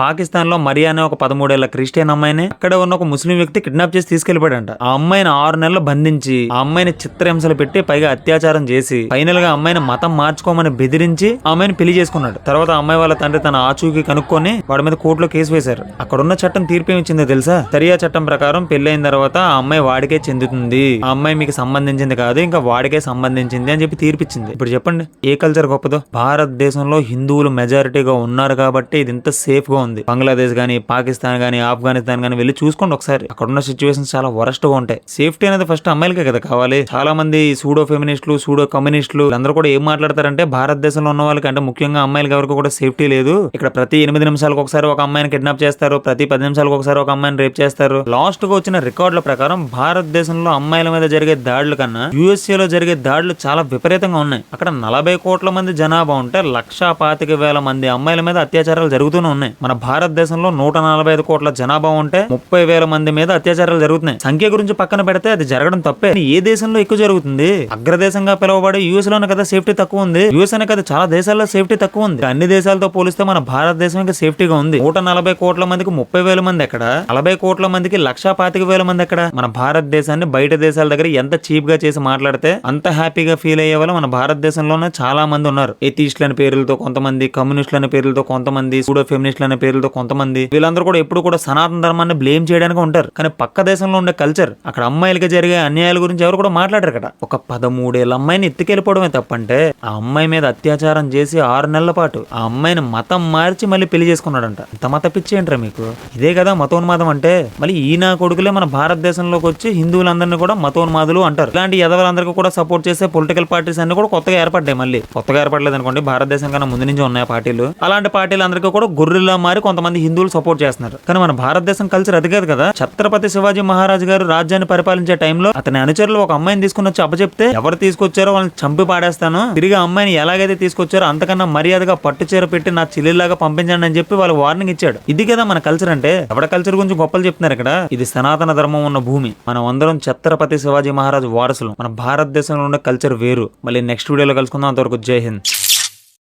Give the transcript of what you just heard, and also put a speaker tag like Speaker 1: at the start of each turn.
Speaker 1: పాకిస్తాన్ లో మరియా అనే ఒక 13 ఏళ్ల క్రిస్టియన్ అమ్మాయిని అక్కడ ఉన్న ఒక ముస్లిం వ్యక్తి కిడ్నాప్ చేసి తీసుకెళ్లిపోయాడంట. ఆ అమ్మాయిని 6 నెలలు బంధించి ఆ అమ్మాయిని చిత్రహింసలు పెట్టి పైగా అత్యాచారం చేసి ఫైనల్ గా అమ్మాయిని మతం మార్చుకోమని బెదిరించి ఆ అమ్మాయిని పెళ్లి చేసుకున్నాడు. తర్వాత ఆ అమ్మాయి వాళ్ళ తండ్రి తన ఆచూకీ కనుక్కొని వాడి మీద కోర్టులో కేసు వేశారు. అక్కడున్న చట్టం తీర్పు ఏమిచ్చిందో తెలుసా? సరియా చట్టం ప్రకారం పెళ్లైన తర్వాత ఆ అమ్మాయి వాడికే చెందుతుంది, ఆ అమ్మాయి మీకు సంబంధించింది కాదు, ఇంకా వాడికే సంబంధించింది అని చెప్పి తీర్పిచ్చింది. ఇప్పుడు చెప్పండి ఏ కల్చర్ గొప్పదో? భారతదేశంలో హిందువులు మెజారిటీగా ఉన్నారు కాబట్టి ఇది ఇంత సేఫ్ గా ఉంది. బంగ్లాదేశ్ గానీ, పాకిస్తాన్ గానీ, ఆఫ్ఘనిస్తాన్ గానీ వెళ్ళి చూసుకోండి ఒకసారి. అక్కడ ఉన్న సిచ్యువేషన్స్ చాలా వరస్ట్ గా ఉంటాయి. సేఫ్టీ అనేది ఫస్ట్ అమ్మాయిలకే కదా కావాలి. చాలా మంది సూడో ఫెమినిస్టులు, సూడో కమ్యూనిస్టులు అందరూ కూడా ఏం మాట్లాడతారంటే భారతదేశంలో ఉన్న వాళ్ళకి అంటే ముఖ్యంగా అమ్మాయిలకి ఎవరికి కూడా సేఫ్టీ లేదు. ఇక్కడ ప్రతి 8 నిమిషాలకు ఒకసారి ఒక అమ్మాయిని కిడ్నాప్ చేస్తారు, ప్రతి 10 నిమిషాలకు ఒకసారి ఒక అమ్మాయిని రేప్ చేస్తారు. లాస్ట్ గా వచ్చిన రికార్డుల ప్రకారం భారతదేశంలో అమ్మాయిల మీద జరిగే దాడుల కన్నా USA లో జరిగే దాడులు చాలా విపరీతంగా ఉన్నాయి. అక్కడ 40 కోట్ల మంది జనాభా ఉంటే 1,25,000 మంది అమ్మాయిల మీద అత్యాచారాలు జరుగుతూనే ఉన్నాయి. మన భారతదేశంలో 145 కోట్ల జనాభా ఉంటే 30,000 మంది మీద అత్యాచారాలు జరుగుతున్నాయి. సంఖ్య గురించి పక్కన పెడితే అది జరగడం తప్పే. ఏ దేశంలో ఎక్కువ జరుగుతుంది? అగ్రదేశంగా పిలువబడే US లోనే కదా సేఫ్టీ తక్కువ ఉంది. US అనే కదా చాలా దేశాల్లో సేఫ్టీ తక్కువ ఉంది. అన్ని దేశాలతో పోలిస్తే మన భారతదేశం ఇంకా సేఫ్టీగా ఉంది. 140 కోట్ల మందికి 30,000 మంది ఎక్కడ? 40 కోట్ల మందికి 1,25,000 మంది ఎక్కడ? మన భారతదేశాన్ని బయట దేశాల దగ్గర ఎంత చీప్ గా చేసి మాట్లాడితే అంత హ్యాపీగా ఫీల్ అయ్యే వాళ్ళు మన భారతదేశంలోనే చాలా మంది ఉన్నారు. ఎథీస్టులు అనే పేర్లతో కొంతమంది, కమ్యూనిస్టులు అనే పేర్లతో కొంతమంది, సూడో ఫెమినిస్టులు అనే పేర్లతో కొంతమంది, వీళ్ళందరూ కూడా ఎప్పుడు కూడా సనాతన ధర్మాన్ని బ్లేమ్ చేయడానికి ఉంటారు. కానీ పక్క దేశంలో ఉండే కల్చర్, అక్కడ అమ్మాయిలకి జరిగే అన్యాయాల గురించి ఎవరు కూడా మాట్లాడరు కదా. ఒక 13 ఏళ్ల అమ్మాయిని ఎత్తుకెళ్ళిపోవడమే తప్పంటే ఆ అమ్మాయి మీద అత్యాచారం చేసి 6 నెలల పాటు ఆ అమ్మాయిని మతం మార్చి మళ్ళీ పెళ్లి చేసుకున్నాడంట. ఇంత మత పిచ్చి ఏంట్రా మీకు? ఇదే కదా మతోన్మాదం అంటే. మళ్ళీ ఈయన కొడుకులే మన భారతదేశంలోకి వచ్చి హిందువులందరినీ కూడా మతోన్మాదులు అంటారు. ఇలాంటి ఎదవలందరికీ కూడా సపోర్ట్ చేసే పొలిటికల్ పార్టీస్ అన్ని కూడా కొత్తగా ఏర్పడ్డాయి. మళ్ళీ కొత్తగా ఏర్పడలేదు అనుకోండి, భారతదేశం కన్నా ముందు నుంచి ఉన్నాయి పార్టీలు. అలాంటి పార్టీలందరికీ కూడా గొర్రెల్లా మారి కొంతమంది హిందువులు సపోర్ట్ చేస్తున్నారు. కానీ మన భారతదేశం కల్చర్ అది కాదు కదా. ఛత్రపతి శివాజీ మహారాజ్ గారు రాజ్యాన్ని పరిపాలించే టైంలో అతని అనుచరులు ఒక అమ్మాయిని తీసుకుని వచ్చి అప్పచెప్తే ఎవరు తీసుకొచ్చారో వాళ్ళని చంపి పాడేస్తాను, తిరిగి అమ్మాయిని ఎలాగైతే తీసుకొచ్చారో అంతకన్నా మర్యాదగా పట్టు చీర పెట్టి నా చెల్లెల్లాగా పంపించండి అని చెప్పి వాళ్ళు వార్నింగ్ ఇచ్చాడు. ఇది కదా మన కల్చర్ అంటే. ఎవడ కల్చర్ గురించి గొప్పలు చెప్తున్నారు ఇక్కడ. ఇది సనాతన ధర్మం ఉన్న భూమి. మనం అందరం ఛత్రపతి శివాజీ మహారాజ్ వారసులు. మన భారతదేశంలో ఉన్న కల్చర్ వేరు. మళ్ళీ నెక్స్ట్ వీడియోలో కలుసుకుందాం. అంతవరకు జై హింద్.